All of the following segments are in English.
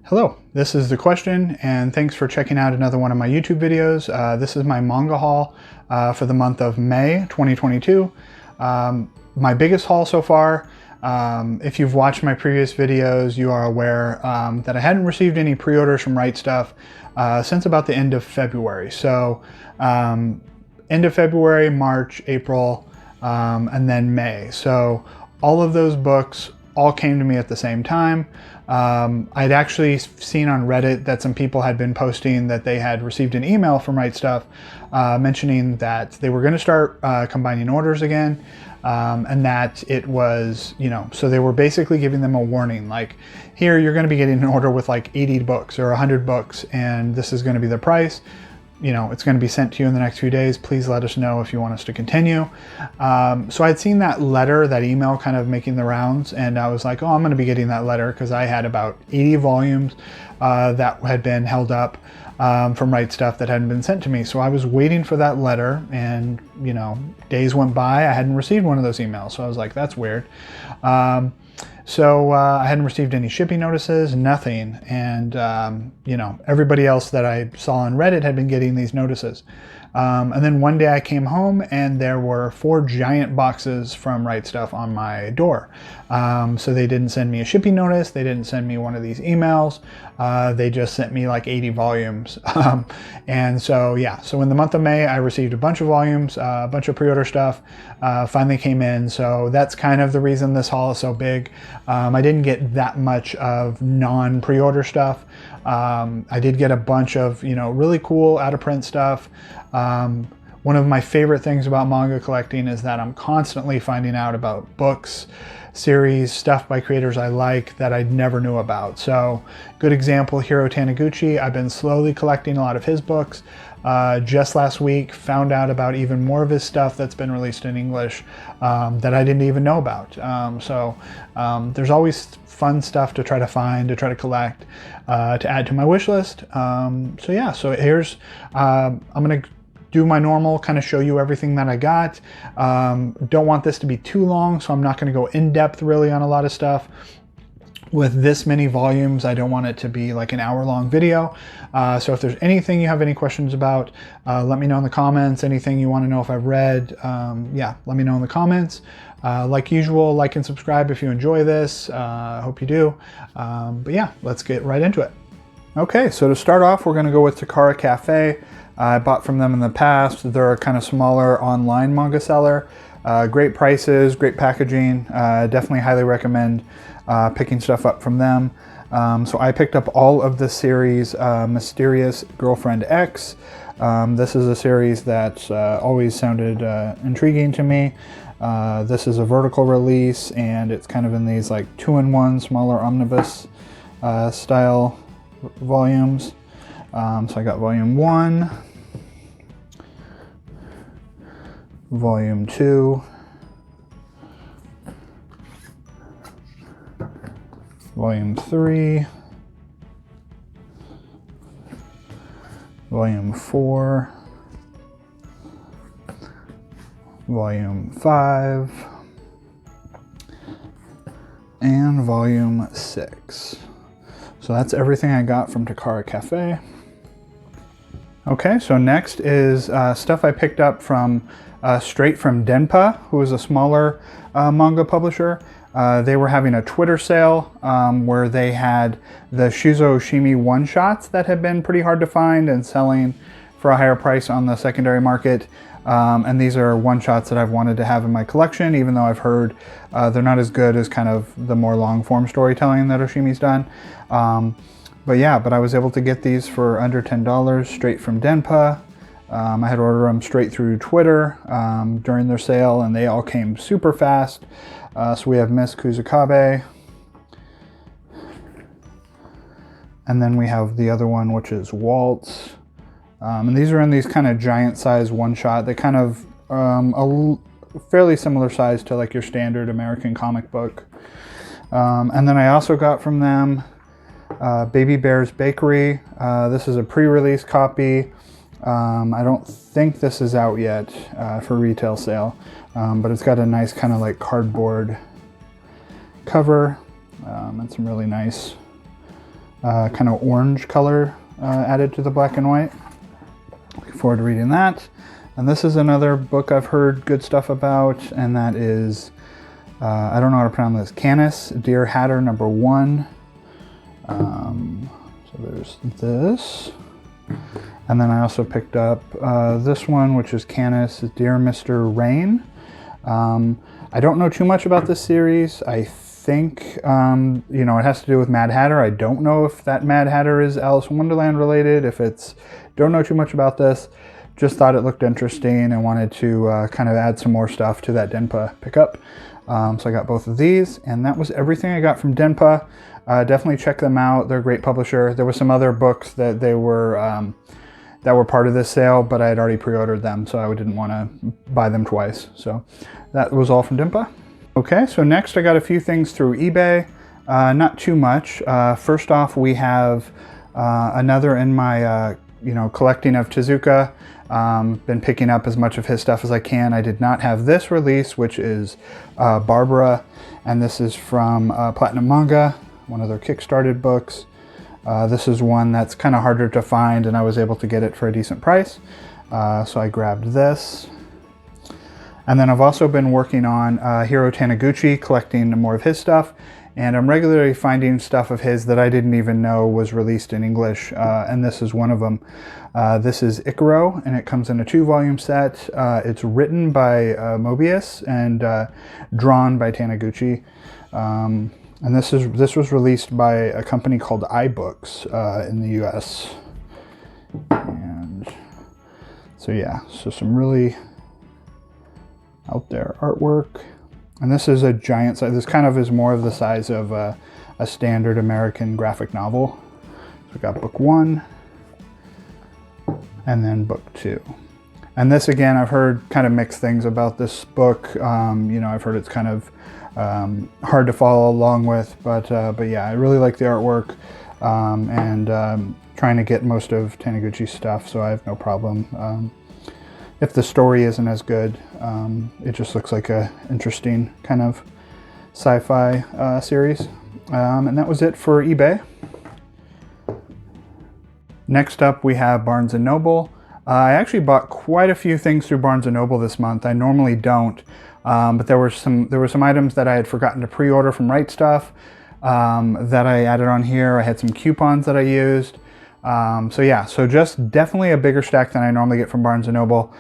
Hello, this is The Question, and thanks for checking out another one of my YouTube videos. This is my manga haul for the month of May 2022. My biggest haul so far. If you've watched my previous videos, you are aware that I hadn't received any pre-orders from Right Stuf since about the end of February. So end of February, March, April, and then May. So all of those books all came to me at the same time. I'd actually seen on Reddit that some people had been posting that they had received an email from Right Stuf mentioning that they were going to start combining orders again, and that it was, so they were basically giving them a warning, like, here, you're going to be getting an order with like 80 books or 100 books, and this is going to be the price. It's going to be sent to you in the next few days. Please let us know if you want us to continue. So I'd seen that letter, that email kind of making the rounds, and I was like, oh, I'm going to be getting that letter because I had about 80 volumes that had been held up from Right Stuf that hadn't been sent to me. So I was waiting for that letter, and days went by. I hadn't received one of those emails. So I was like, that's weird. So I hadn't received any shipping notices, nothing. And, everybody else that I saw on Reddit had been getting these notices. And then one day I came home and there were 4 giant boxes from Right Stuf on my door. So they didn't send me a shipping notice. They didn't send me one of these emails. They just sent me like 80 volumes. And so, yeah, so in the month of May, I received a bunch of volumes, a bunch of pre-order stuff, finally came in. So that's kind of the reason this haul is so big. I didn't get that much of non-pre-order stuff. I did get a bunch of, really cool out-of-print stuff. One of my favorite things about manga collecting is that I'm constantly finding out about books, series, stuff by creators I like that I never knew about. So, good example, Hiro Taniguchi. I've been slowly collecting a lot of his books. Just last week, found out about even more of his stuff that's been released in English that I didn't even know about. There's always fun stuff to try to find, to try to collect, to add to my wish list. So here's, I'm going to do my normal, kind of show you everything that I got. Don't want this to be too long, so I'm not going to go in depth really on a lot of stuff. With this many volumes, I don't want it to be like an hour-long video. So if there's anything you have any questions about, let me know in the comments. Anything you want to know if I've read, let me know in the comments. Like usual, like and subscribe if you enjoy this. I hope you do. But yeah, let's get right into it. Okay, so to start off, we're going to go with Takara Cafe. I bought from them in the past. They're a kind of smaller online manga seller. Great prices, great packaging. Definitely highly recommend picking stuff up from them. So I picked up all of the series Mysterious Girlfriend X. This is a series that always sounded intriguing to me. This is a vertical release, and it's kind of in these like 2-in-1 smaller omnibus style volumes. So I got volume 1, volume 2, volume 3, volume 4, volume 5, and volume 6. So that's everything I got from Takara Cafe. Okay, so next is stuff I picked up from straight from Denpa, who is a smaller manga publisher. They were having a Twitter sale where they had the Shuzo Oshimi one-shots that had been pretty hard to find and selling for a higher price on the secondary market. And these are one-shots that I've wanted to have in my collection, even though I've heard they're not as good as kind of the more long-form storytelling that Oshimi's done. But I was able to get these for under $10 straight from Denpa. I had ordered them straight through Twitter during their sale, and they all came super fast. So we have Miss Kuzukabe. And then we have the other one, which is Waltz. And these are in these kind of giant size one-shot. They kind of fairly similar size to like your standard American comic book. And then I also got from them Baby Bear's Bakery. This is a pre-release copy. I don't think this is out yet for retail sale, but it's got a nice kind of like cardboard cover and some really nice kind of orange color added to the black and white. Looking forward to reading that. And this is another book I've heard good stuff about, and that is, I don't know how to pronounce this, Canis, Dear Hatter #1. So there's this. And then I also picked up this one, which is Canis, Dear Mr. Rain. I don't know too much about this series. I think, you know, it has to do with Mad Hatter. I don't know if that Mad Hatter is Alice in Wonderland related. If it's, don't know too much about this. Just thought it looked interesting and wanted to kind of add some more stuff to that Denpa pickup. So I got both of these, and that was everything I got from Denpa. Definitely check them out. They're a great publisher. There were some other books that they were that were part of this sale, but I had already pre-ordered them, so I didn't want to buy them twice. So that was all from Denpa. Okay, so next I got a few things through eBay. Not too much. First off, we have another in my you know, collecting of Tezuka. Been picking up as much of his stuff as I can. I did not have this release, which is Barbara, and this is from Platinum Manga, one of their Kickstarted books. This is one that's kind of harder to find, and I was able to get it for a decent price. So I grabbed this. And then I've also been working on Hiro Taniguchi, collecting more of his stuff. And I'm regularly finding stuff of his that I didn't even know was released in English, and this is one of them. This is Ikaro, and it comes in a 2-volume set. It's written by Mobius and drawn by Taniguchi. And this was released by a company called iBooks in the US. And so yeah, so some really out there artwork. And this is a giant size. This kind of is more of the size of a standard American graphic novel. So we got book 1 and then book 2. And this, again, I've heard kind of mixed things about this book. You know, I've heard it's kind of hard to follow along with, but yeah, I really like the artwork, and trying to get most of Taniguchi's stuff, so I have no problem. If the story isn't as good, it just looks like a interesting kind of sci-fi series. And that was it for eBay. Next up, we have Barnes & Noble. I actually bought quite a few things through Barnes & Noble this month. I normally don't, but there were some items that I had forgotten to pre-order from Right Stuff that I added on here. I had some coupons that I used. So yeah, so just definitely a bigger stack than I normally get from Barnes & Noble.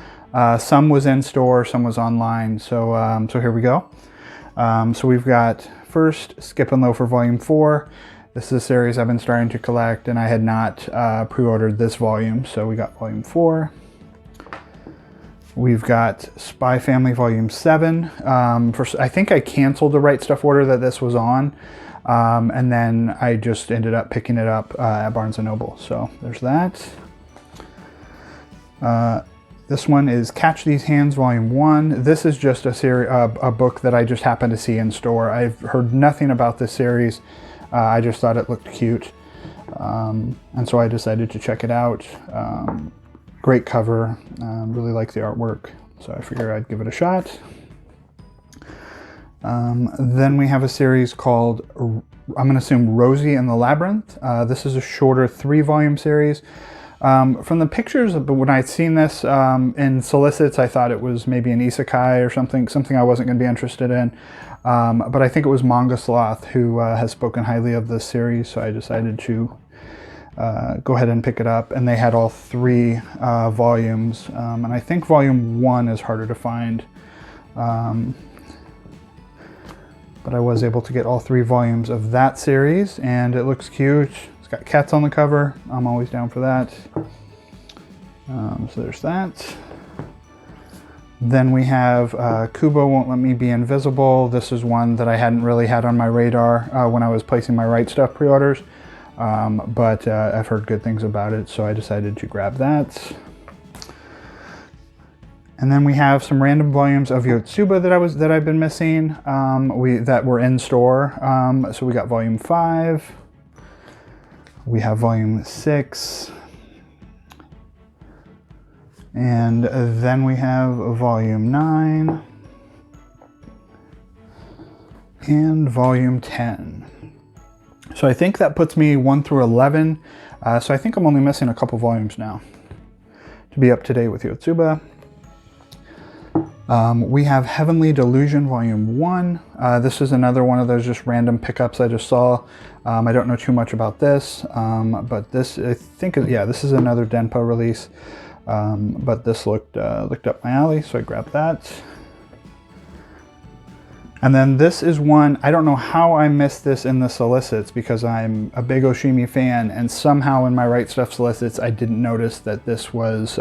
Some was in store, some was online. So so here we go. So we've got first Skip and Loafer Volume 4. This is a series I've been starting to collect, and I had not pre-ordered this volume, so we got Volume 4. We've got Spy Family Volume 7. I think I canceled the Right Stuff order that this was on, and then I just ended up picking it up at Barnes & Noble. So there's that. This one is Catch These Hands Volume 1. This is just a book that I just happened to see in store. I've heard nothing about this series. I just thought it looked cute, and so I decided to check it out. Great cover, really like the artwork, so I figured I'd give it a shot. Then we have a series called, I'm going to assume, Rosie and the Labyrinth. This is a shorter 3-volume series. From the pictures, when I'd seen this in solicits, I thought it was maybe an isekai or something I wasn't going to be interested in. But I think it was Manga Sloth who has spoken highly of this series, so I decided to go ahead and pick it up. And they had all 3 volumes, and I think Volume 1 is harder to find. But I was able to get all 3 volumes of that series, and it looks cute. It's got cats on the cover. I'm always down for that. So there's that. Then we have Kubo Won't Let Me Be Invisible. This is one that I hadn't really had on my radar when I was placing my Right Stuff pre-orders, but I've heard good things about it, so I decided to grab that. And then we have some random volumes of Yotsuba that I've been missing, that were in store. So we got Volume 5. We have Volume 6. And then we have Volume 9 and Volume 10. So I think that puts me 1 through 11. So I think I'm only missing a couple volumes now to be up to date with Yotsuba. We have Heavenly Delusion Volume 1. This is another one of those just random pickups I just saw. I don't know too much about this, but this, I think, yeah, this is another Denpa release. But this looked up my alley, so I grabbed that. And then this is one, I don't know how I missed this in the solicits because I'm a big Oshimi fan, and somehow in my Right Stuff solicits I didn't notice that this was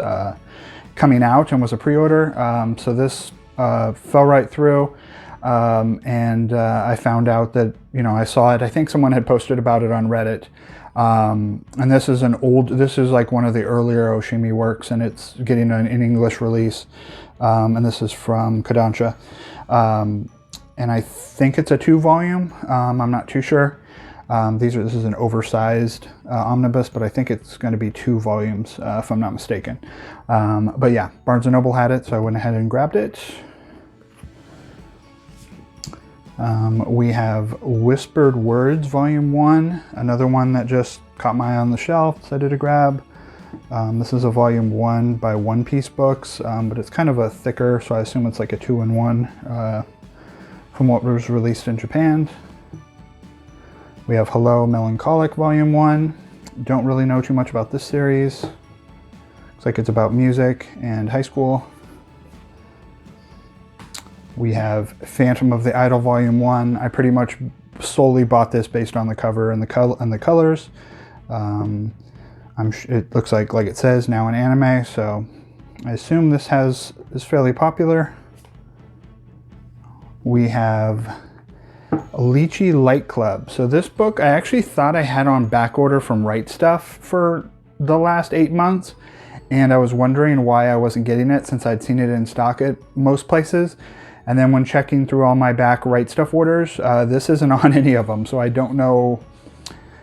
coming out and was a pre-order. So this fell right through, and I found out that, you know, I saw it. I think someone had posted about it on Reddit. And this is this is like one of the earlier Oshimi works, and it's getting an English release. And this is from Kodansha. And I think it's a 2-volume. I'm not too sure. This is an oversized omnibus, but I think it's going to be 2 volumes, if I'm not mistaken. But yeah, Barnes & Noble had it, so I went ahead and grabbed it. We have Whispered Words Volume 1, another one that just caught my eye on the shelf, so I did a grab. This is a Volume 1 by One Piece Books, but it's kind of a thicker, so I assume it's like a 2-in-1 from what was released in Japan. We have Hello Melancholic Volume 1. Don't really know too much about this series. Looks like it's about music and high school. We have Phantom of the Idol Volume 1. I pretty much solely bought this based on the cover and the colors. It looks like it says, now an anime, so I assume this is fairly popular. We have Lychee Light Club. So this book I actually thought I had on back order from Right Stuff for the last 8 months, and I was wondering why I wasn't getting it since I'd seen it in stock at most places. And then when checking through all my back Right Stuff orders, this isn't on any of them, so I don't know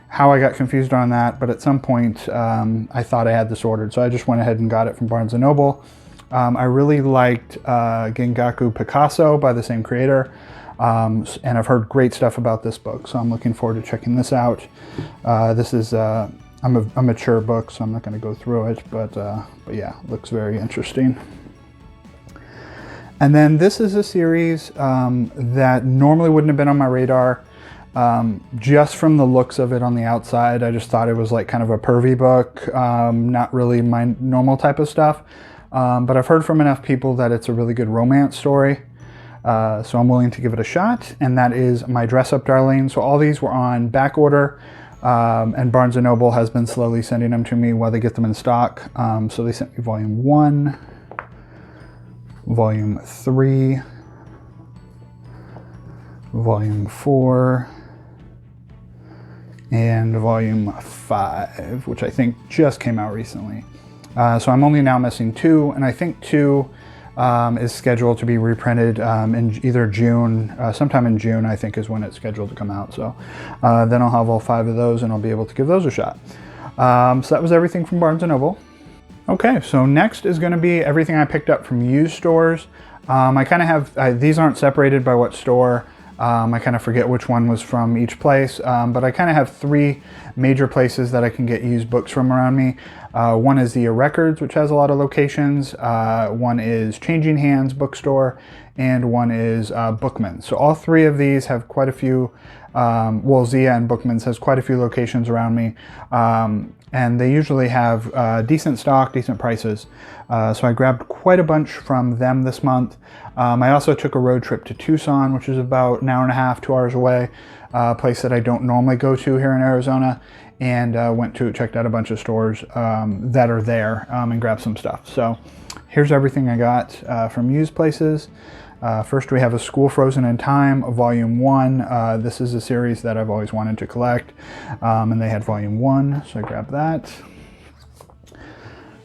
how I got confused on that, but at some point I thought I had this ordered, so I just went ahead and got it from Barnes & Noble. I really liked Gengaku Picasso by the same creator, and I've heard great stuff about this book, so I'm looking forward to checking this out. This is a mature book, so I'm not going to go through it, but yeah, looks very interesting. And then this is a series that normally wouldn't have been on my radar. Just from the looks of it on the outside, I just thought it was like kind of a pervy book, not really my normal type of stuff. But I've heard from enough people that it's a really good romance story, so I'm willing to give it a shot, and that is My Dress Up Darling. So all these were on back order, and Barnes & Noble has been slowly sending them to me while they get them in stock. So they sent me Volume 1, Volume 3, Volume 4, and Volume 5, which I think just came out recently. So I'm only now missing 2, and I think 2 is scheduled to be reprinted in either June, sometime in June I think is when it's scheduled to come out. So then I'll have all 5 of those and I'll be able to give those a shot. So that was everything from Barnes & Noble. Okay, so next is going to be everything I picked up from used stores. I kind of have, these aren't separated by what store. I kind of forget which one was from each place, but I kind of have 3 major places that I can get used books from around me. One is the Records, which has a lot of locations. One is Changing Hands Bookstore, and one is Bookman's. So all 3 of these have quite a few, well, Zia and Bookman's has quite a few locations around me. And they usually have decent stock, decent prices. So I grabbed quite a bunch from them this month. I also took a road trip to Tucson, which is about an hour and a half, 2 hours away, a place that I don't normally go to here in Arizona, and checked out a bunch of stores that are there and grabbed some stuff. So here's everything I got from used places. First we have A School Frozen in Time, Volume 1. This is a series that I've always wanted to collect, and they had Volume 1, so I grabbed that.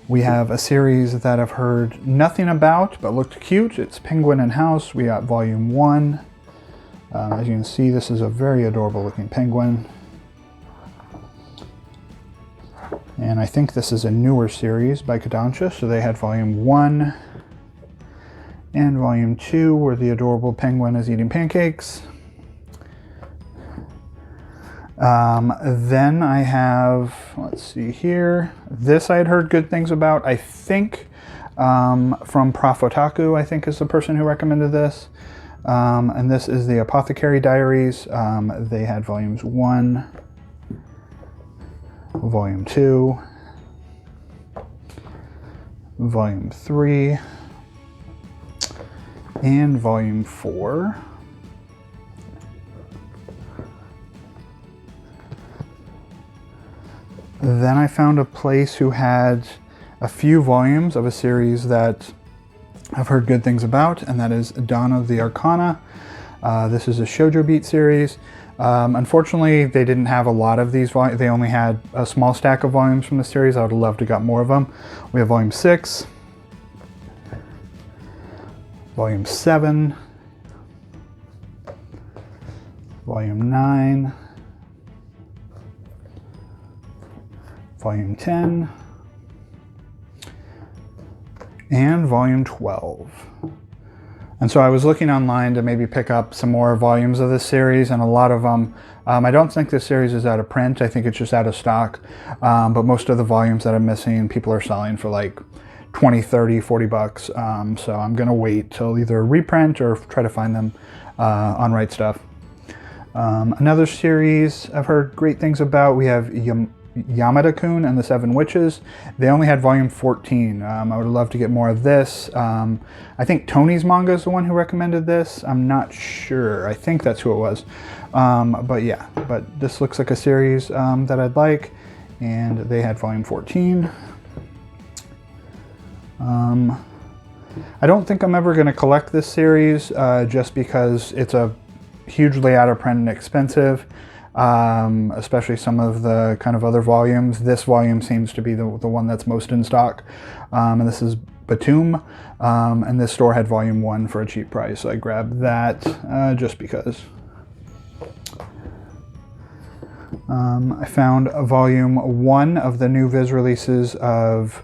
We have a series that I've heard nothing about, but looked cute. It's Penguin and House. We got Volume 1. As you can see, this is a very adorable looking penguin. And I think this is a newer series by Kodansha, so they had Volume 1 and Volume 2, where the adorable penguin is eating pancakes. Then I have, let's see here, this I had heard good things about, I think, from Prof Otaku, I think is the person who recommended this. And this is the Apothecary Diaries. They had volumes 1, volume 2, volume 3, and volume 4. Then I found a place who had a few volumes of a series that I've heard good things about, and that is Dawn of the Arcana. This is a Shoujo Beat series. Unfortunately, they didn't have a lot of these volumes. They only had a small stack of volumes from the series. I would have loved to got more of them. We have volume 6, volume 7, volume 9, volume 10, and volume 12. And so I was looking online to maybe pick up some more volumes of this series, and a lot of them, I don't think this series is out of print. I think it's just out of stock. But most of the volumes that I'm missing, people are selling for like 20, 30, 40 bucks. So I'm gonna wait till either reprint or try to find them on Right Stuff. Another series I've heard great things about, we have Yamada-kun and the Seven Witches. They only had volume 14. I would love to get more of this. I think Tony's Manga is the one who recommended this. I'm not sure. I think that's who it was. But yeah, but this looks like a series that I'd like, and they had volume 14. I don't think I'm ever going to collect this series just because it's a hugely out of print and expensive. Especially some of the kind of other volumes. This volume seems to be the one that's most in stock. And this is Batum. And this store had volume 1 for a cheap price. So I grabbed that just because. I found a volume 1 of the new Viz releases of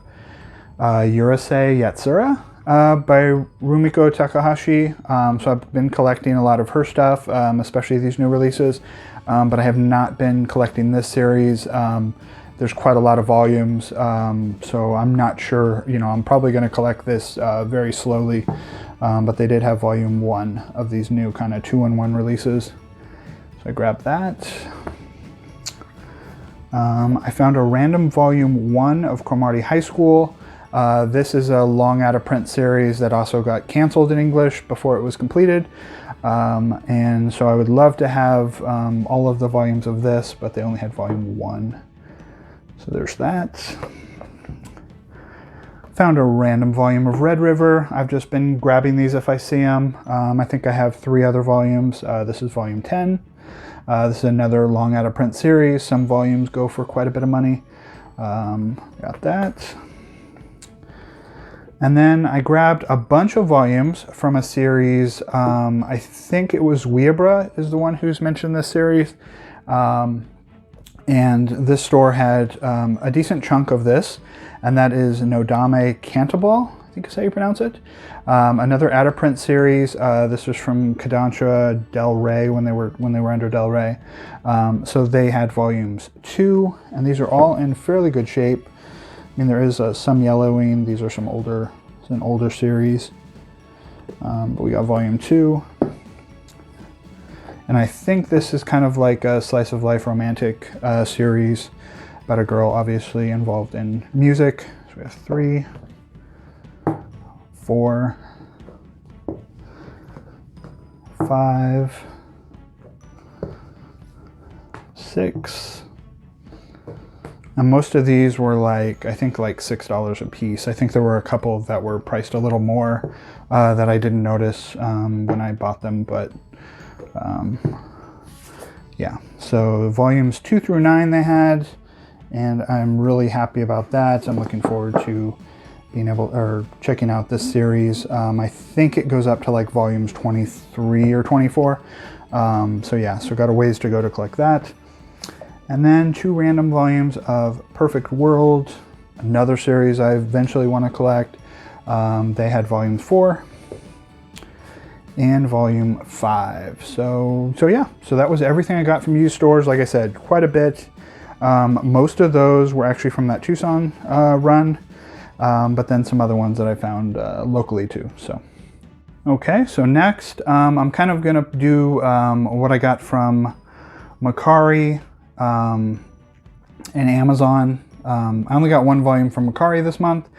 Urusei Yatsura by Rumiko Takahashi. So I've been collecting a lot of her stuff, especially these new releases. But I have not been collecting this series. There's quite a lot of volumes, so I'm not sure. You know, I'm probably going to collect this very slowly. But they did have volume 1 of these new kind of 2-in-1 releases. So I grabbed that. I found a random volume 1 of Cromartie High School. This is a long out of print series that also got canceled in English before it was completed. And so I would love to have all of the volumes of this, but they only had volume 1. So there's that. Found a random volume of Red River. I've just been grabbing these if I see them. I think I have 3 other volumes. This is volume 10. This is another long out of print series. Some volumes go for quite a bit of money. Got that. And then I grabbed a bunch of volumes from a series. I think it was Weabra is the one who's mentioned this series. And this store had a decent chunk of this, and that is Nodame Cantabile, I think is how you pronounce it. Another out-of-print series. This was from Kodansha Del Rey when they were under Del Rey. So they had volumes 2, and these are all in fairly good shape. I mean, there is some yellowing. These are some older, it's an older series. But we got volume 2. And I think this is kind of like a slice of life romantic series about a girl obviously involved in music. So we have 3, 4, 5, 6. And most of these were like, I think like $6 a piece. I think there were a couple that were priced a little more that I didn't notice when I bought them, but yeah. So volumes 2 through 9 they had, and I'm really happy about that. I'm looking forward to being able, or checking out this series. I think it goes up to like volumes 23 or 24. So yeah, so got a ways to go to collect that. And then 2 random volumes of Perfect World, another series I eventually want to collect. They had volume 4. and volume 5. So yeah, so that was everything I got from used stores. Like I said, quite a bit. Most of those were actually from that Tucson run, but then some other ones that I found locally too. So okay, so next I'm kind of gonna do what I got from Mercari and Amazon. I only got one volume from Mercari this month.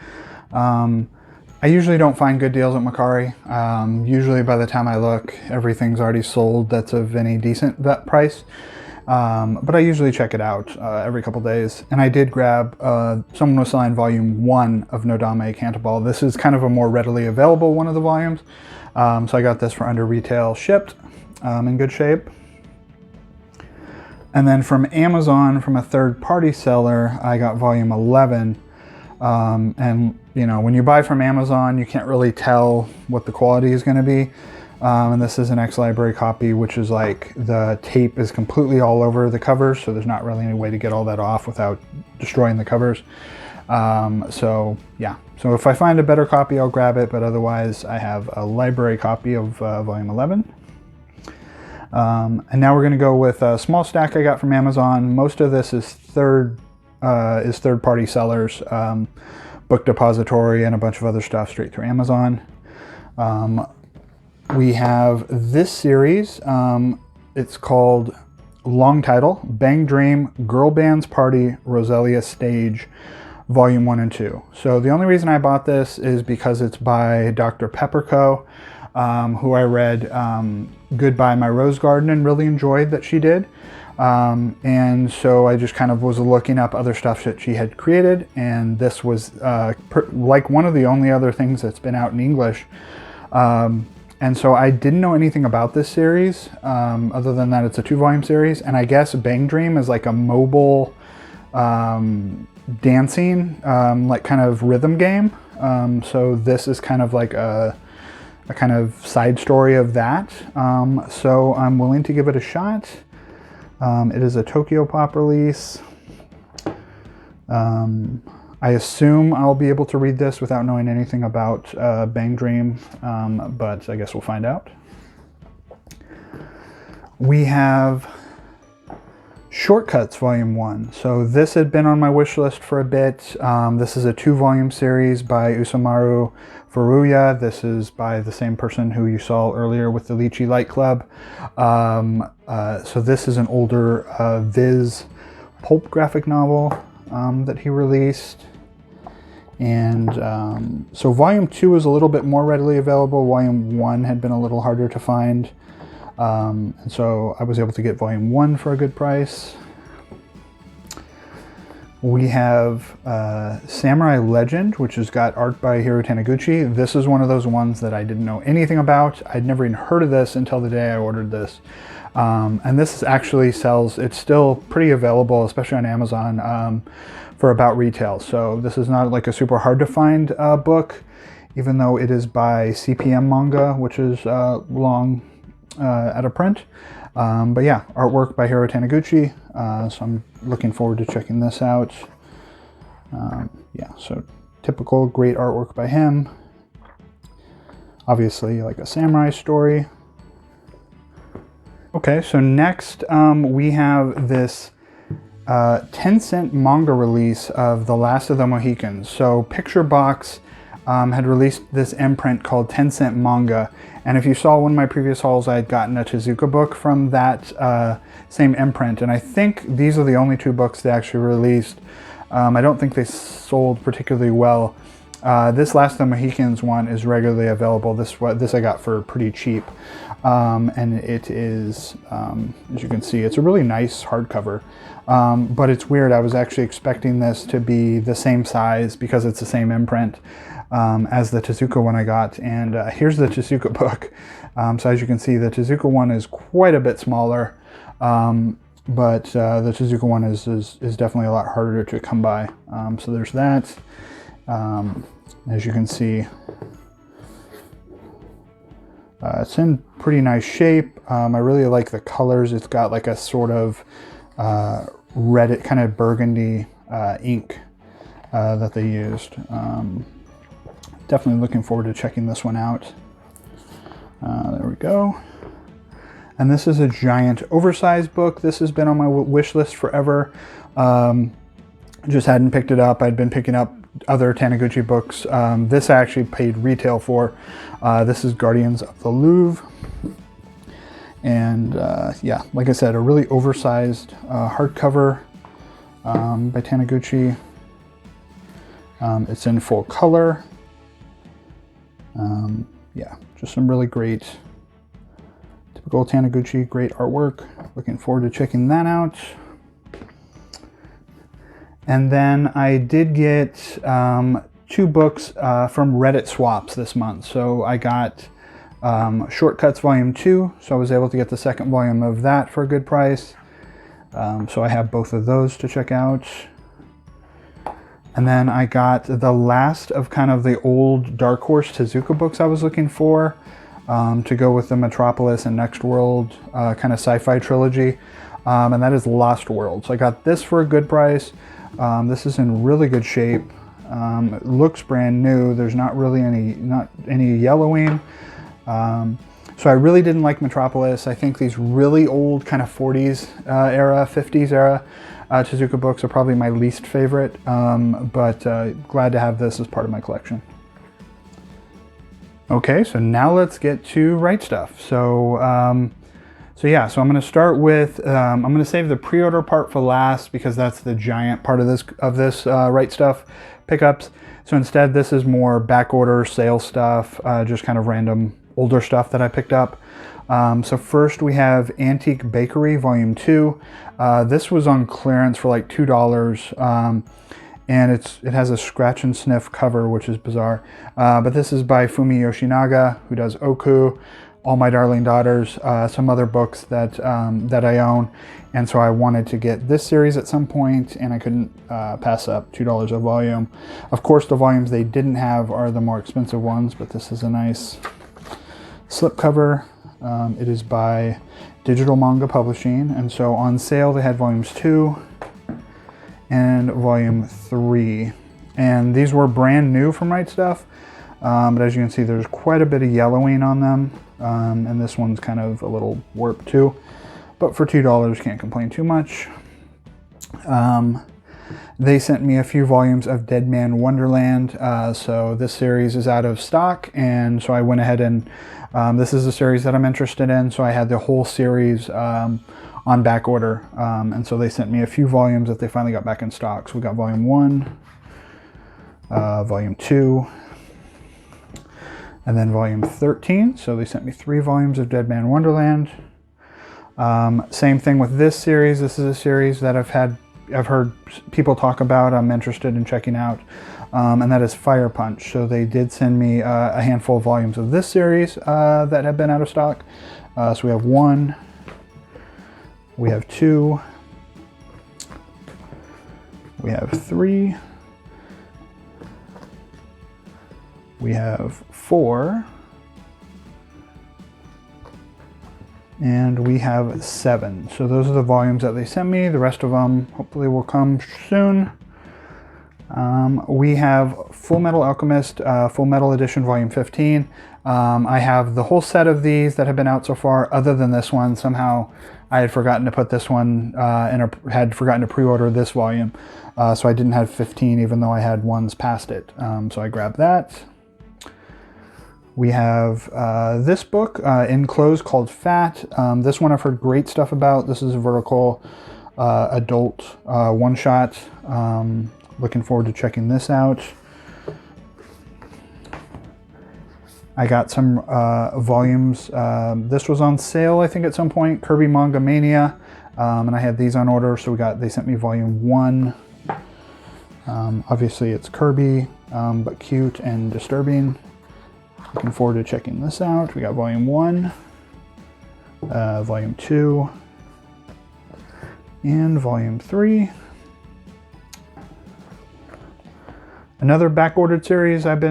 I usually don't find good deals at Mercari. Usually by the time I look, everything's already sold that's of any decent price. But I usually check it out every couple days. And I did grab, someone was selling volume 1 of Nodame Cantabile. This is kind of a more readily available one of the volumes. So I got this for under retail shipped, in good shape. And then from Amazon, from a third-party seller, I got volume 11. And you know, when you buy from Amazon, you can't really tell what the quality is going to be. And this is an ex-library copy, which is like the tape is completely all over the covers, so there's not really any way to get all that off without destroying the covers. So yeah, so if I find a better copy, I'll grab it, but otherwise I have a library copy of volume 11. And now we're going to go with a small stack I got from Amazon. Most of this is third-party sellers, Book Depository, and a bunch of other stuff straight through Amazon. We have this series. It's called, long title, Bang Dream, Girl Bands Party, Roselia Stage, Volume 1 and 2. So the only reason I bought this is because it's by Dr. Pepperco, who I read Goodbye My Rose Garden and really enjoyed that she did. And so I just kind of was looking up other stuff that she had created, and this was like one of the only other things that's been out in English. And so I didn't know anything about this series, other than that it's a 2-volume series, and I guess Bang Dream is like a mobile dancing, like kind of rhythm game. So this is kind of like a kind of side story of that. So I'm willing to give it a shot. It is a Tokyo Pop release. I assume I'll be able to read this without knowing anything about Bang Dream, but I guess we'll find out. We have Shortcuts Volume 1. So this had been on my wish list for a bit. This is a 2-volume series by Usamaru Furuya. This is by the same person who you saw earlier with the Lychee Light Club. So this is an older Viz pulp graphic novel that he released. And so Volume 2 is a little bit more readily available. Volume 1 had been a little harder to find. And so I was able to get Volume 1 for a good price. We have Samurai Legend, which has got art by Hiro Taniguchi. This is one of those ones that I didn't know anything about. I'd never even heard of this until the day I ordered this. And this actually sells, it's still pretty available, especially on Amazon, for about retail. So this is not like a super hard to find book, even though it is by CPM Manga, which is long out of print. But yeah, artwork by Hiro Taniguchi. So I'm looking forward to checking this out. Yeah, so typical great artwork by him. Obviously like a samurai story. Okay, so next we have this 10-cent manga release of The Last of the Mohicans. So Picture Box had released this imprint called 10-cent Manga, and if you saw one of my previous hauls, I had gotten a Tezuka book from that same imprint, and I think these are the only 2 books they actually released. I don't think they sold particularly well. This Last of the Mohicans one is regularly available. This I got for pretty cheap, and it is, as you can see, it's a really nice hardcover. But it's weird, I was actually expecting this to be the same size because it's the same imprint as the Tezuka one I got, and here's the Tezuka book. So as you can see, the Tezuka one is quite a bit smaller, but the Tezuka one is definitely a lot harder to come by. So there's that. As you can see, it's in pretty nice shape. I really like the colors. It's got like a sort of red, kind of burgundy ink that they used. Definitely looking forward to checking this one out. There we go. And this is a giant oversized book. This has been on my wish list forever. Just hadn't picked it up. I'd been picking up other Taniguchi books. This I actually paid retail for. This is Guardians of the Louvre. And yeah, like I said, a really oversized hardcover by Taniguchi. It's in full color. Yeah, just some really great, typical Taniguchi, great artwork. Looking forward to checking that out. And then I did get 2 books from Reddit swaps this month. So I got Shortcuts Volume 2, so I was able to get the second volume of that for a good price. So I have both of those to check out. And then I got the last of kind of the old Dark Horse Tezuka books I was looking for to go with the Metropolis and Next World kind of sci-fi trilogy. And that is Lost World. So I got this for a good price. This is in really good shape. It looks brand new. There's not really any yellowing. So I really didn't like Metropolis. I think these really old kind of 40s era, 50s era Tezuka books are probably my least favorite, but glad to have this as part of my collection. Okay, so now let's get to Right Stuff. So yeah, so I'm going to start with, I'm going to save the pre-order part for last because that's the giant part of this Right Stuff pickups. So instead, this is more back order sale stuff, just kind of random older stuff that I picked up. So first we have Antique Bakery Volume 2. This was on clearance for like $2, and it has a scratch and sniff cover, which is bizarre. But this is by Fumi Yoshinaga, who does Oku, All My Darling Daughters, some other books that I own. And so I wanted to get this series at some point, and I couldn't pass up $2 a volume. Of course, the volumes they didn't have are the more expensive ones, but this is a nice slipcover. It is by Digital Manga Publishing, and so on sale they had volumes 2 and volume 3, and these were brand new from Right Stuff, but as you can see there's quite a bit of yellowing on them, and this one's kind of a little warped too, but for $2 can't complain too much. They sent me a few volumes of Dead Man Wonderland, so this series is out of stock, and so I went ahead and this is a series that I'm interested in, so I had the whole series on back order, and so they sent me a few volumes that they finally got back in stock. So we got volume 1, volume 2, and then volume 13. So they sent me 3 volumes of Dead Man Wonderland. Same thing with this series. This is a series that I've heard people talk about, I'm interested in checking out, and that is Fire Punch. So they did send me a handful of volumes of this series that have been out of stock. So we have 1, we have 2, we have 3, we have 4, and we have 7. So those are the volumes that they sent me. The rest of them hopefully will come soon. We have Full Metal Alchemist, Full Metal Edition Volume 15. I have the whole set of these that have been out so far, other than this one. Somehow I had forgotten to put this one and had forgotten to pre-order this volume. So I didn't have 15, even though I had ones past it. So I grabbed that. We have this book, Enclosed, called Fat. This one I've heard great stuff about. This is a vertical adult one-shot. Looking forward to checking this out. I got some volumes. This was on sale, I think, at some point. Kirby Manga Mania, and I had these on order. So they sent me volume 1. Obviously, it's Kirby, but cute and disturbing. Looking forward to checking this out. We got volume 1, volume 2, and volume 3. Another back-ordered series I've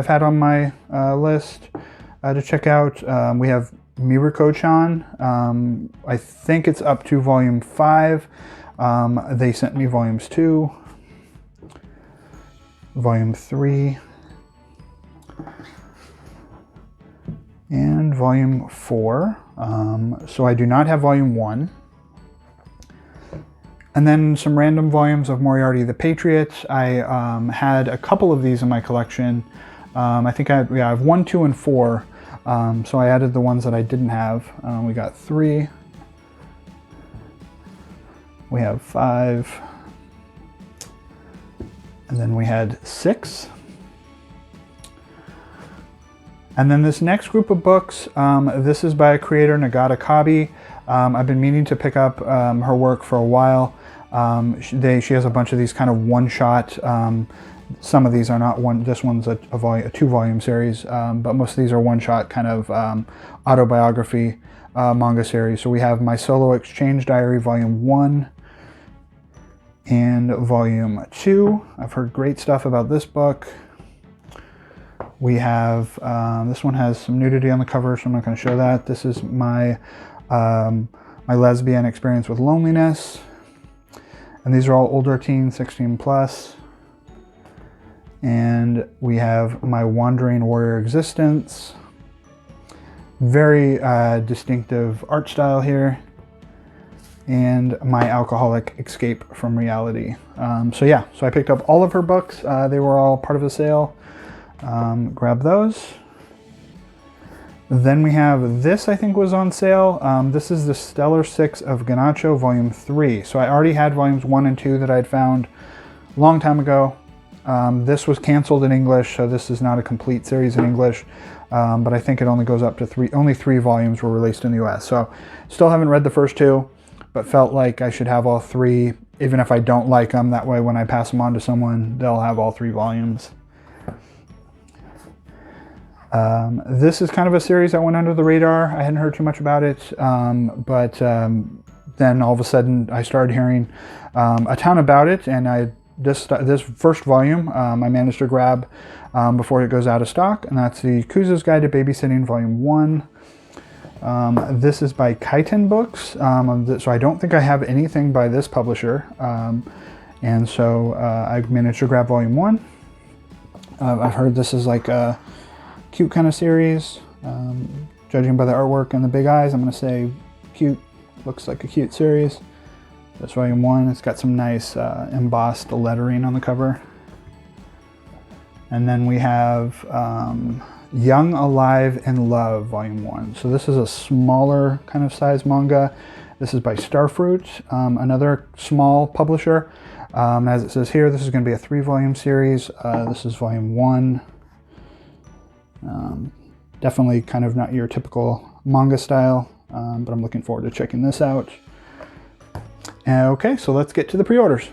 had on my list to check out. We have Miruko-chan. I think it's up to volume 5. They sent me volumes 2, volume 3, and volume 4. So I do not have volume 1. And then some random volumes of Moriarty the Patriot. I had a couple of these in my collection. I think I have 1, 2, and 4. So I added the ones that I didn't have. We got 3. We have 5. And then we had 6. And then this next group of books, this is by a creator, Takara Cafe. I've been meaning to pick up her work for a while. She has a bunch of these kind of one-shot. Some of these are not one. This one's a 2-volume series, but most of these are one-shot kind of autobiography manga series. So we have My Solo Exchange Diary Volume 1 and Volume 2. I've heard great stuff about this book. We have, this one has some nudity on the cover, so I'm not going to show that. This is my lesbian experience with loneliness. And these are all older teens, 16 plus. And we have My Wandering Warrior Existence. Very distinctive art style here. And My Alcoholic Escape from Reality. So yeah, so I picked up all of her books. They were all part of a sale. Grab those. Then we have this, I think was on sale. This is the Stellar 6 of Ganacho Volume 3. So I already had Volumes 1 and 2 that I'd found a long time ago. This was canceled in English, so this is not a complete series in English. But I think it only goes up to 3. Only 3 volumes were released in the US. So still haven't read the first 2, but felt like I should have all 3, even if I don't like them. That way when I pass them on to someone, they'll have all 3 volumes. This is kind of a series that went under the radar. I hadn't heard too much about it, but then all of a sudden I started hearing a ton about it, and this first volume I managed to grab before it goes out of stock, and that's the Kuza's Guide to Babysitting Volume 1. This is by Kaiten Books, so I don't think I have anything by this publisher, and so I managed to grab Volume 1. I've heard this is like a cute kind of series. Judging by the artwork and the big eyes, I'm going to say cute. Looks like a cute series. That's Volume 1. It's got some nice embossed lettering on the cover. And then we have Young, Alive, and Love, Volume 1. So this is a smaller kind of size manga. This is by Starfruit, another small publisher. As it says here, this is going to be a 3-volume series. This is Volume 1. Definitely kind of not your typical manga style, but I'm looking forward to checking this out. Okay, so let's get to the pre-orders.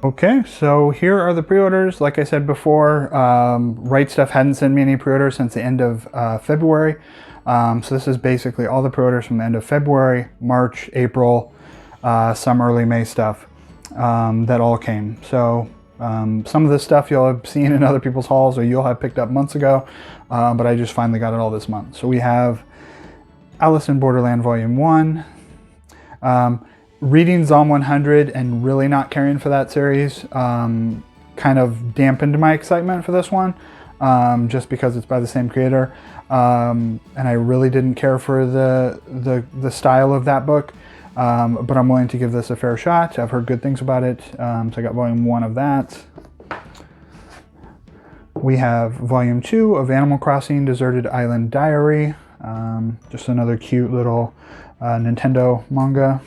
Okay, so here are the pre-orders. Like I said before, Right Stuff hadn't sent me any pre-orders since the end of February. So this is basically all the pre-orders from the end of February, March, April, some early May stuff that all came. So some of this stuff you'll have seen in other people's hauls or you'll have picked up months ago, but I just finally got it all this month. So we have Alice in Borderland Volume 1. Reading Zom 100 and really not caring for that series kind of dampened my excitement for this one, just because it's by the same creator, and I really didn't care for the style of that book, but I'm willing to give this a fair shot. I've heard good things about it, so I got Volume 1 of that. We have Volume 2 of Animal Crossing Deserted Island Diary, just another cute little Nintendo manga.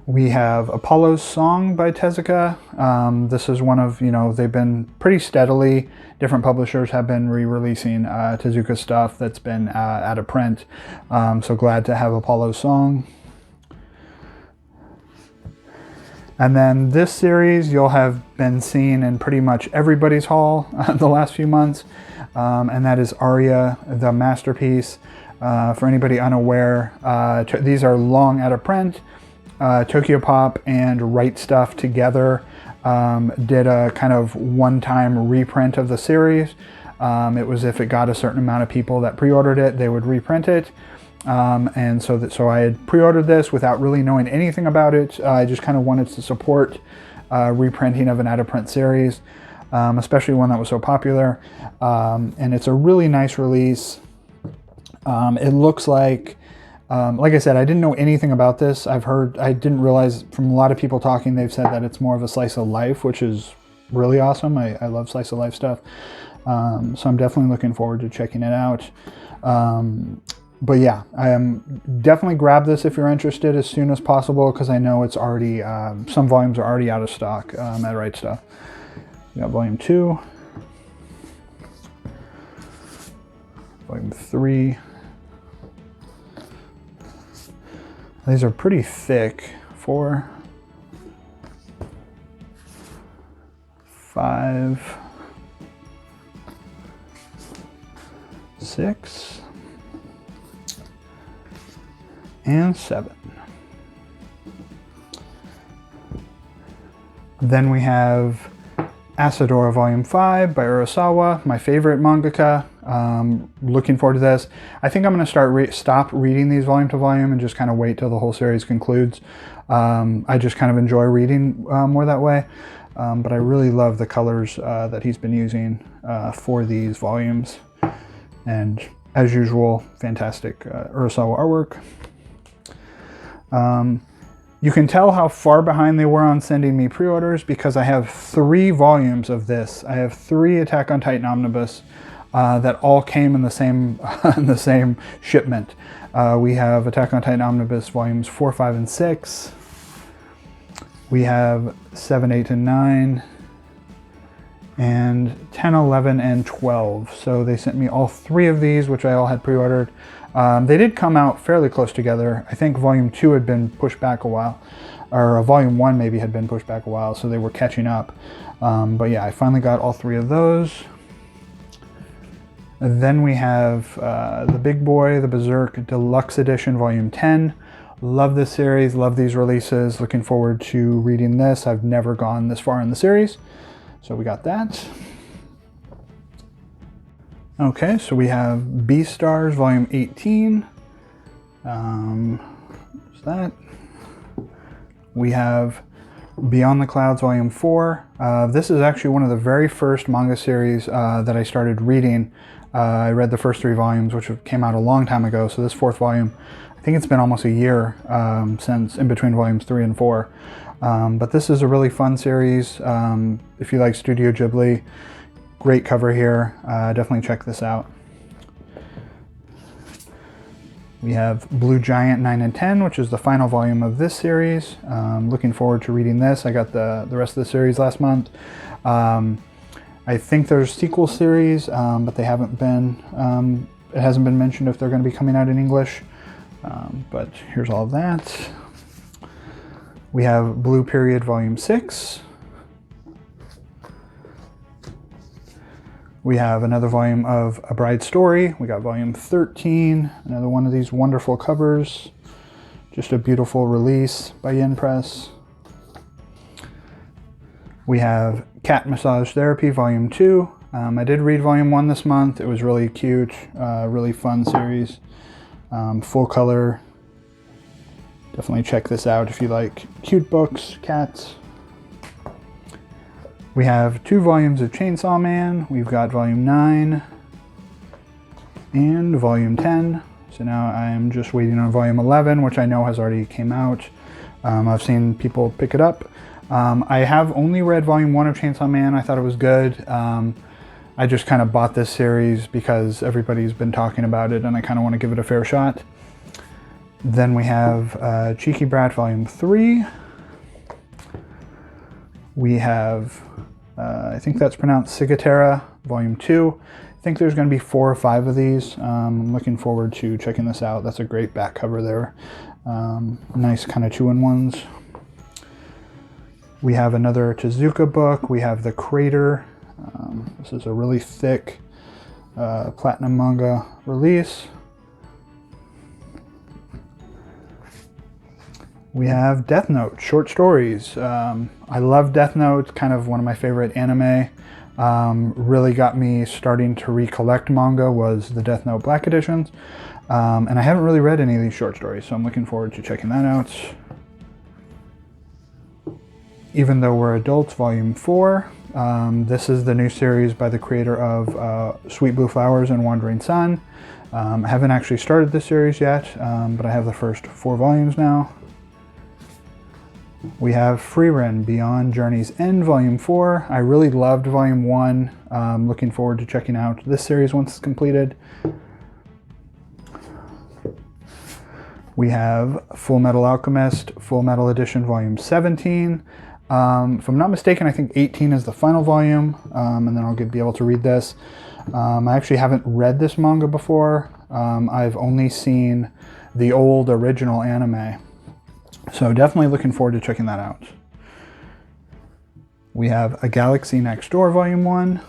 We have Apollo's Song by Tezuka. This is one of, they've been pretty steadily, different publishers have been re-releasing Tezuka stuff that's been out of print. So glad to have Apollo's Song. And then this series you'll have been seeing in pretty much everybody's haul the last few months. And that is Aria, the Masterpiece. For anybody unaware, these are long out of print. Tokyo Pop and Right Stuff together did a kind of one-time reprint of the series. It was if it got a certain amount of people that pre-ordered it, they would reprint it. And so I had pre-ordered this without really knowing anything about it. I just kind of wanted to support reprinting of an out-of-print series. especially one that was so popular. And it's a really nice release. It looks like I said, I didn't know anything about this. I didn't realize from a lot of people talking, they've said that it's more of a slice of life, which is really awesome. I love slice of life stuff. So I'm definitely looking forward to checking it out. But yeah, I am definitely grab this if you're interested as soon as possible, because I know it's already, some volumes are already out of stock at Right Stuff. We got volume 2, volume 3. These are pretty thick. 4, 5, 6, and 7. Then we have Asadora Volume 5 by Urasawa, my favorite mangaka. Looking forward to this. I think I'm going to stop reading these volume to volume and just kind of wait till the whole series concludes. I just kind of enjoy reading more that way. But I really love the colors that he's been using for these volumes. And as usual, fantastic Urasawa artwork. You can tell how far behind they were on sending me pre-orders because I have 3 volumes of this. I have 3 Attack on Titan Omnibus that all came in the same in the same shipment. We have Attack on Titan Omnibus volumes 4, 5, and 6. We have 7, 8, and 9. And 10, 11, and 12. So they sent me all 3 of these, which I all had pre-ordered. They did come out fairly close together. I think volume 2 had been pushed back a while, or volume 1 maybe had been pushed back a while, so they were catching up. But yeah, I finally got all 3 of those. And then we have the Big Boy, the Berserk Deluxe Edition, volume 10. Love this series, love these releases. Looking forward to reading this. I've never gone this far in the series. So we got that. Okay, so we have Beastars volume 18. What's that? We have Beyond the Clouds volume 4. This is actually one of the very first manga series that I started reading. I read the first 3 volumes, which came out a long time ago. So this 4th volume, I think it's been almost a year since in between volumes 3 and 4. But this is a really fun series. If you like Studio Ghibli, great cover here. Definitely check this out. We have Blue Giant 9 and 10, which is the final volume of this series. Looking forward to reading this. I got the rest of the series last month. I think there's sequel series, but they haven't been, it hasn't been mentioned if they're going to be coming out in English. But here's all of that. We have Blue Period volume 6. We have another volume of A Bride's Story. We got volume 13, another one of these wonderful covers. Just a beautiful release by Yen Press. We have Cat Massage Therapy volume 2. I did read volume 1 this month. It was really cute, really fun series. Full color. Definitely check this out if you like cute books, cats. We have 2 volumes of Chainsaw Man. We've got volume 9 and volume 10. So now I am just waiting on volume 11, which I know has already came out. I've seen people pick it up. I have only read volume 1 of Chainsaw Man. I thought it was good. I just kind of bought this series because everybody's been talking about it and I kind of want to give it a fair shot. Then we have Cheeky Brat volume 3. We have, I think that's pronounced Cigatera volume 2. I think there's going to be 4 or 5 of these. I'm looking forward to checking this out. That's a great back cover there. Nice kind of 2-in-1s. We have another Tezuka book. We have The Crater. This is a really thick platinum manga release. We have Death Note, short stories. I love Death Note, kind of one of my favorite anime. Really got me starting to recollect manga was the Death Note Black Editions. And I haven't really read any of these short stories, so I'm looking forward to checking that out. Even Though We're Adults, Volume 4. This is the new series by the creator of Sweet Blue Flowers and Wandering Sun. I haven't actually started this series yet, but I have the first 4 volumes now. We have Freerin Beyond Journey's End, Volume 4. I really loved Volume 1. Looking forward to checking out this series once it's completed. We have Full Metal Alchemist, Full Metal Edition, Volume 17. If I'm not mistaken, I think 18 is the final volume, and then I'll be able to read this. I actually haven't read this manga before. I've only seen the old original anime. So definitely looking forward to checking that out. We have A Galaxy Next Door, Volume 1.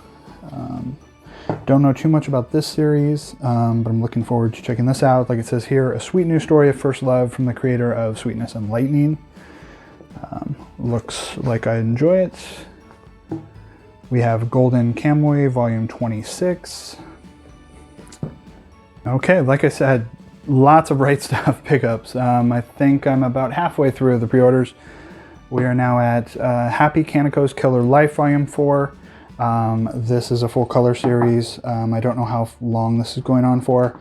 Don't know too much about this series, but I'm looking forward to checking this out. Like it says here, a sweet new story of first love from the creator of Sweetness and Lightning. Looks like I enjoy it. We have Golden Kamuy, Volume 26. Okay, like I said, lots of Right Stuff pickups. I think I'm about halfway through the pre-orders. We are now at Happy Kaneko's Killer Life, Volume 4. This is a full color series. I don't know how long this is going on for.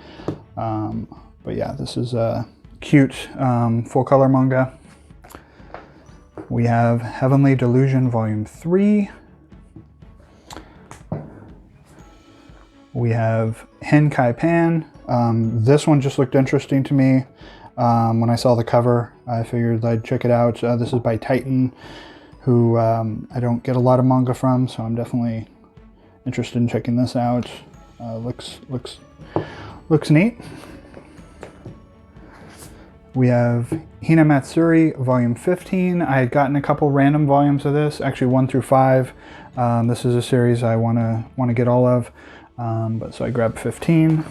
But yeah, this is a cute full color manga. We have Heavenly Delusion, Volume 3. We have Henkai Pan. This one just looked interesting to me. When I saw the cover, I figured I'd check it out. This is by Titan, who I don't get a lot of manga from, so I'm definitely interested in checking this out. Looks neat. We have Hina Matsuri, Volume 15. I had gotten a couple random volumes of this, actually 1 through 5. This is a series I want to get all of, but so I grabbed 15.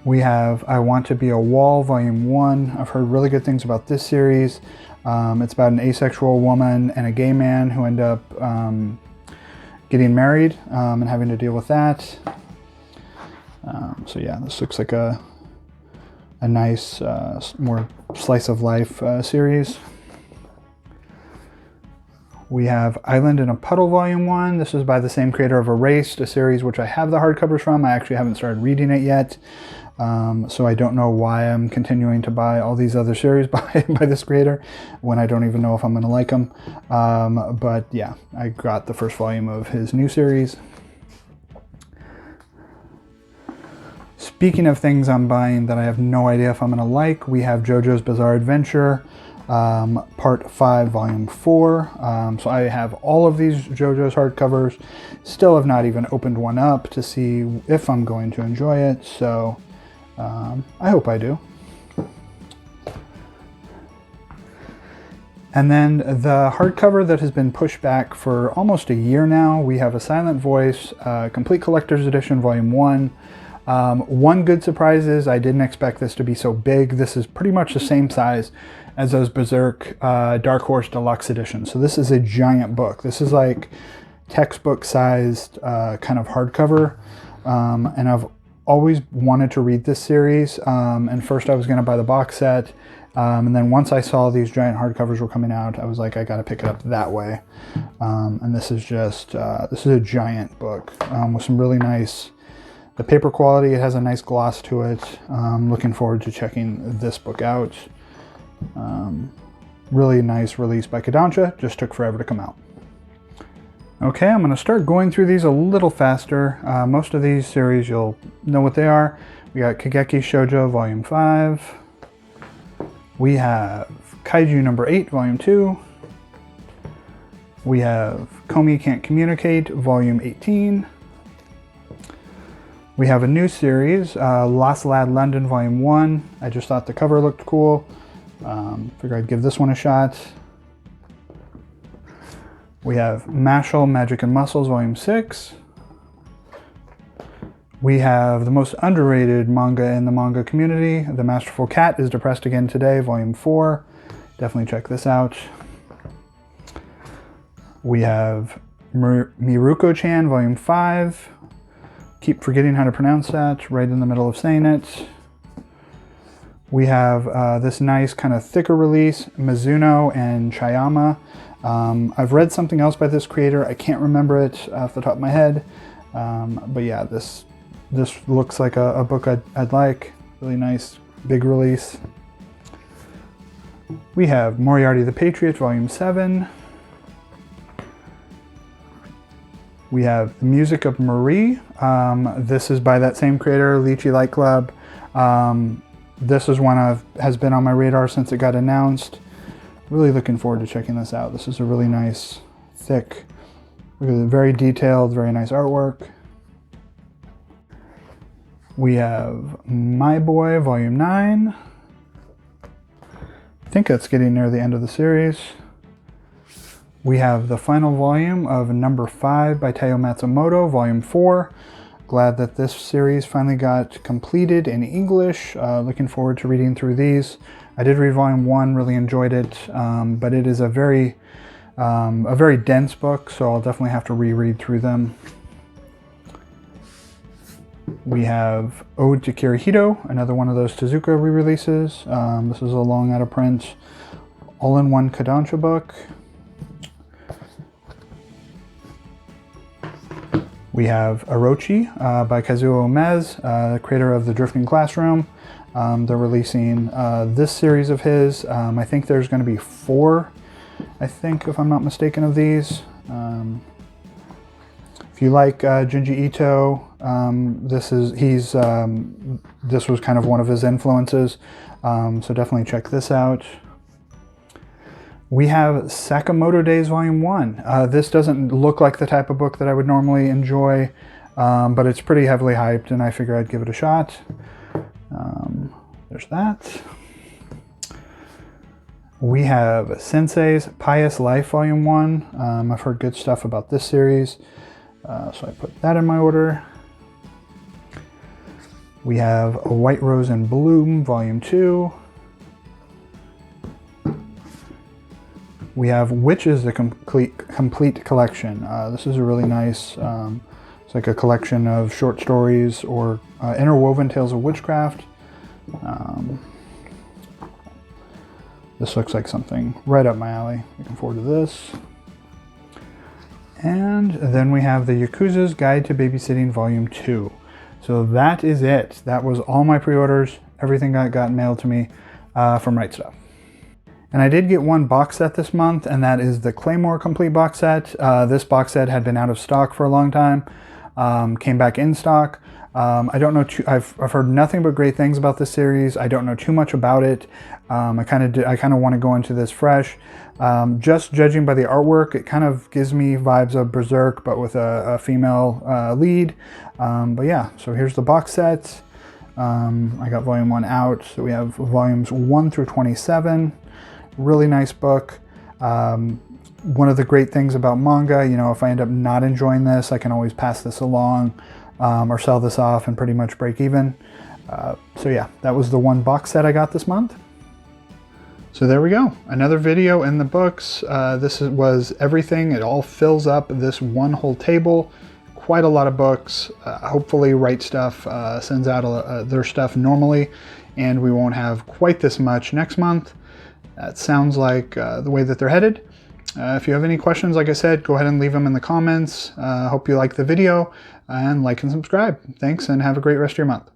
We have I Want to Be a Wall, Volume 1. I've heard really good things about this series. It's about an asexual woman and a gay man who end up getting married and having to deal with that. So yeah, this looks like a nice, more slice of life series. We have Island in a Puddle, Volume 1. This is by the same creator of Erased, a series which I have the hardcovers from. I actually haven't started reading it yet. So I don't know why I'm continuing to buy all these other series by this creator when I don't even know if I'm going to like them. But yeah, I got the first volume of his new series. Speaking of things I'm buying that I have no idea if I'm going to like, we have JoJo's Bizarre Adventure, Part 5, Volume 4. So I have all of these JoJo's hardcovers. Still have not even opened one up to see if I'm going to enjoy it. So I hope I do. And then the hardcover that has been pushed back for almost a year now, we have A Silent Voice, Complete Collector's Edition, Volume 1. One good surprise is I didn't expect this to be so big. This is pretty much the same size as those Berserk Dark Horse Deluxe Editions. So this is a giant book. This is like textbook sized kind of hardcover. And I've always wanted to read this series. And first I was going to buy the box set. And then once I saw these giant hardcovers were coming out, I was like, I got to pick it up that way. And this is just, this is a giant book with some really nice, the paper quality, it has a nice gloss to it. Looking forward to checking this book out. Really nice release by Kodansha, just took forever to come out. Okay, I'm going to start going through these a little faster. Most of these series you'll know what they are. We got Kageki Shoujo Volume 5. We have Kaiju number 8, Volume 2. We have Komi Can't Communicate, Volume 18. We have a new series, Lost Lad London, Volume 1. I just thought the cover looked cool. Figured I'd give this one a shot. We have Mashal, Magic and Muscles, Volume 6. We have the most underrated manga in the manga community, The Masterful Cat is Depressed Again Today, Volume 4. Definitely check this out. We have Miruko-chan, Volume 5. Keep forgetting how to pronounce that, right in the middle of saying it. We have this nice kind of thicker release, Mizuno and Chayama. I've read something else by this creator. I can't remember it off the top of my head. But yeah, this looks like a book I'd like. Really nice, big release. We have Moriarty the Patriot, Volume 7. We have The Music of Marie. This is by that same creator, Lychee Light Club. This is one has been on my radar since it got announced. Really looking forward to checking this out. This is a really nice, thick, look at it, very detailed, very nice artwork. We have My Boy, Volume 9. I think that's getting near the end of the series. We have the final volume of number 5 by Taiyo Matsumoto, Volume 4. Glad that this series finally got completed in English. Looking forward to reading through these. I did read Volume 1, really enjoyed it, but it is a very dense book, so I'll definitely have to reread through them. We have Ode to Kirihito, another one of those Tezuka re-releases. This is a long out of print, all-in-one Kodansha book. We have Orochi by Kazuo Umezu, the creator of The Drifting Classroom. They're releasing this series of his. I think there's going to be 4, I think, if I'm not mistaken, of these. If you like Junji Ito, this was kind of one of his influences, so definitely check this out. We have Sakamoto Days Volume 1. This doesn't look like the type of book that I would normally enjoy, but it's pretty heavily hyped, and I figure I'd give it a shot. There's that. We have Sensei's Pious Life Volume 1. I've heard good stuff about this series, so I put that in my order. We have A White Rose in Bloom Volume 2. We have Witches, the complete collection. This is a really nice, it's like a collection of short stories or interwoven tales of witchcraft. This looks like something right up my alley. Looking forward to this. And then we have the Yakuza's Guide to Babysitting Volume 2. So that is it. That was all my pre-orders. Everything got mailed to me from Right Stuff. And I did get one box set this month, and that is the Claymore Complete box set. This box set had been out of stock for a long time, came back in stock. I don't know, I've heard nothing but great things about this series. I don't know too much about it. I kind of want to go into this fresh. Just judging by the artwork, it kind of gives me vibes of Berserk, but with a female lead. But yeah, so here's the box set. I got volume 1 out, so we have volumes 1 through 27. Really nice book. One of the great things about manga, you know, if I end up not enjoying this, I can always pass this along or sell this off and pretty much break even. So yeah, that was the one box set I got this month. So there we go, another video in the books. This was everything. It all fills up this one whole table. Quite a lot of books. Hopefully Right Stuff sends out their stuff normally, and we won't have quite this much next month. That sounds like the way that they're headed. If you have any questions, like I said, go ahead and leave them in the comments. Hope you like the video, and like and subscribe. Thanks, and have a great rest of your month.